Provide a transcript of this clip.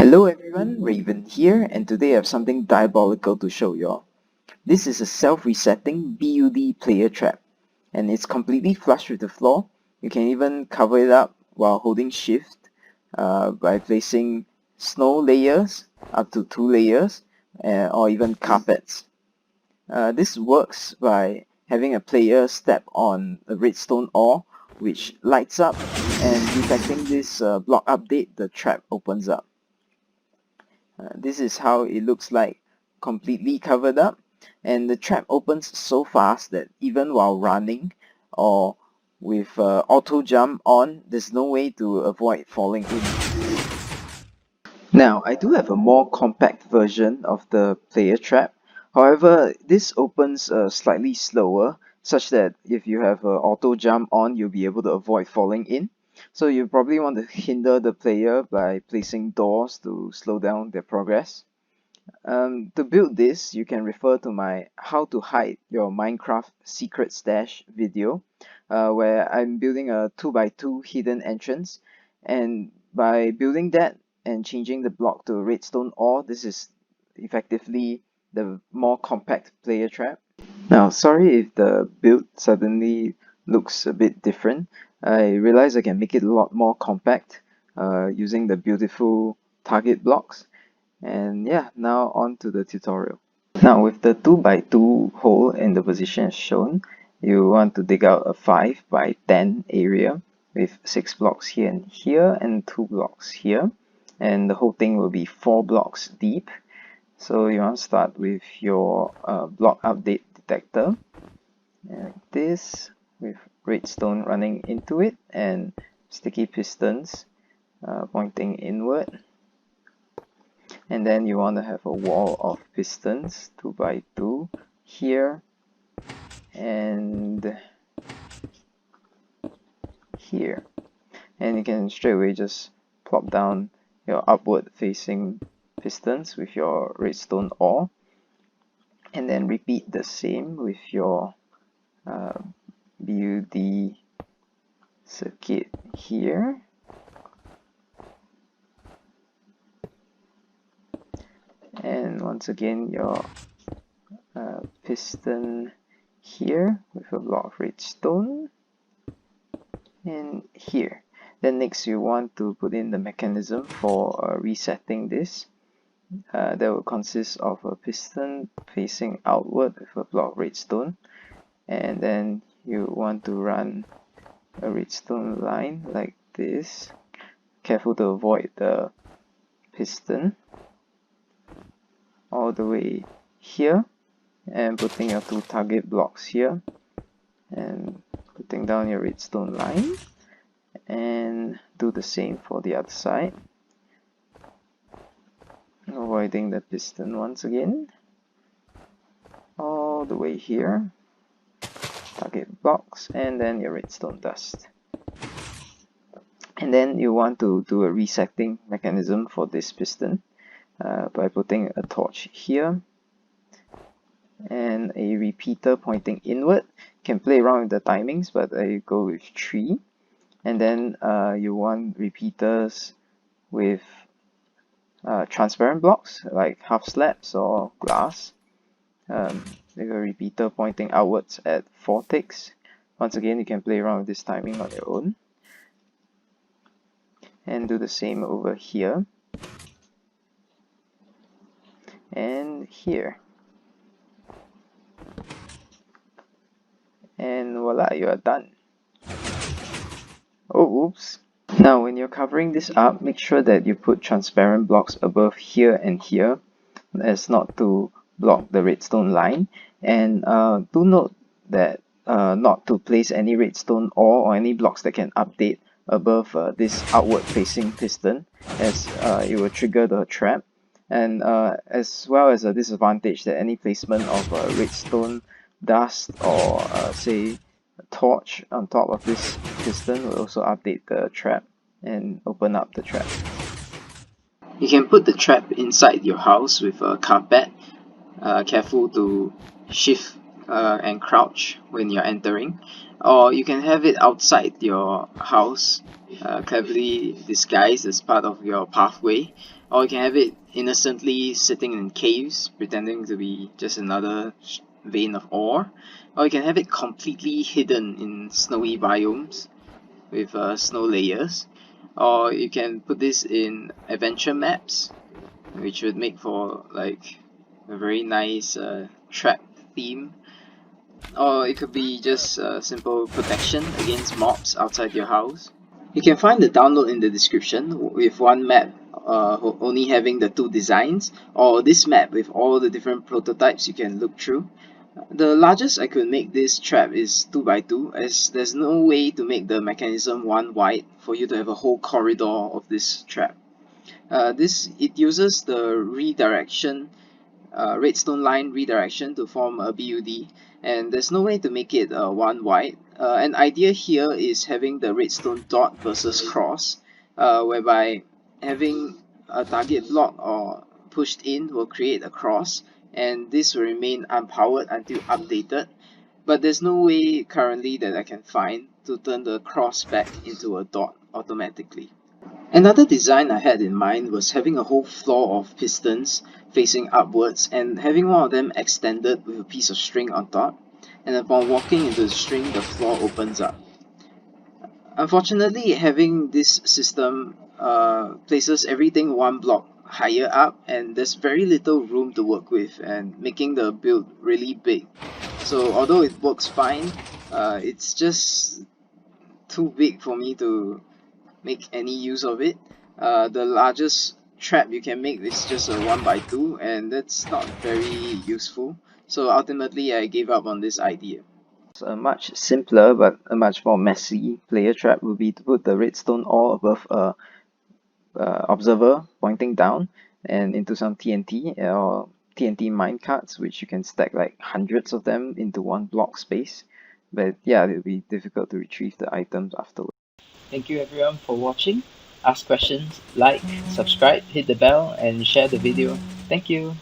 Hello everyone, Raven here, and today I have something diabolical to show y'all. This is a self-resetting BUD player trap, and it's completely flush with the floor. You can even cover it up while holding shift by placing snow layers, up to 2 layers, or even carpets. This works by having a player step on a redstone ore which lights up, and detecting this block update, the trap opens up. This is how it looks like completely covered up, and the trap opens so fast that even while running or with auto jump on, there's no way to avoid falling in. Now, I do have a more compact version of the player trap. However, this opens slightly slower, such that if you have auto jump on, you'll be able to avoid falling in. So you probably want to hinder the player by placing doors to slow down their progress. To build this, you can refer to my how to hide your Minecraft secret stash video, where I'm building a 2x2 hidden entrance, and by building that and changing the block to redstone ore, this is effectively the more compact player trap. Now, sorry if the build suddenly looks a bit different. I realize I can make it a lot more compact using the beautiful target blocks. And yeah, now on to the tutorial. Now with the 2x2 hole in the position as shown, you want to dig out a 5x10 area with 6 blocks here and here and 2 blocks here, and the whole thing will be 4 blocks deep. So you want to start with your block update detector, like this, with redstone running into it and sticky pistons pointing inward. And then you want to have a wall of pistons 2x2 here and here, and you can straight away just plop down your upward facing pistons with your redstone ore, and then repeat the same with your BUD circuit here. And once again your piston here with a block of redstone, and here. Then next you want to put in the mechanism for resetting this. That will consist of a piston facing outward with a block of redstone, and then you want to run a redstone line like this. Careful to avoid the piston all the way here, and putting your 2 target blocks here, and putting down your redstone line, and do the same for the other side, avoiding the piston once again all the way here, target blocks, and then your redstone dust. And then you want to do a resetting mechanism for this piston by putting a torch here and a repeater pointing inward. You can play around with the timings, but I go with 3. And then you want repeaters with transparent blocks like half slabs or glass, with a repeater pointing outwards at 4 ticks. Once again, you can play around with this timing on your own, and do the same over here and here, and voila, you are done. Oh, oops. Now when you're covering this up, make sure that you put transparent blocks above here and here, as not to block the redstone line. And do note that not to place any redstone or any blocks that can update above this outward facing piston, as it will trigger the trap. And as well as a disadvantage that any placement of redstone dust or say a torch on top of this piston will also update the trap and open up the trap. You can put the trap inside your house with a carpet. Careful to shift and crouch when you're entering, or you can have it outside your house, cleverly disguised as part of your pathway, or you can have it innocently sitting in caves, pretending to be just another vein of ore, or you can have it completely hidden in snowy biomes with snow layers, or you can put this in adventure maps, which would make for like a very nice trap theme, or it could be just simple protection against mobs outside your house. You can find the download in the description with one map only having the two designs, or this map with all the different prototypes you can look through. The largest I could make this trap is 2x2, as there's no way to make the mechanism 1 wide for you to have a whole corridor of this trap. It uses the redirection redstone line redirection to form a BUD, and there's no way to make it 1 wide. An idea here is having the redstone dot versus cross, whereby having a target block or pushed in will create a cross, and this will remain unpowered until updated. But there's no way currently that I can find to turn the cross back into a dot automatically. Another design I had in mind was having a whole floor of pistons facing upwards and having one of them extended with a piece of string on top, and upon walking into the string the floor opens up. Unfortunately, having this system places everything one block higher up, and there's very little room to work with, and making the build really big. So although it works fine, it's just too big for me to make any use of it. The largest trap you can make is just a 1x2, and that's not very useful. So ultimately I gave up on this idea. A much simpler but a much more messy player trap would be to put the redstone all above a observer pointing down and into some TNT or TNT minecarts, which you can stack like hundreds of them into one block space. But yeah, it will be difficult to retrieve the items afterwards. Thank you everyone for watching. Ask questions, like, subscribe, hit the bell, and share the video. Thank you.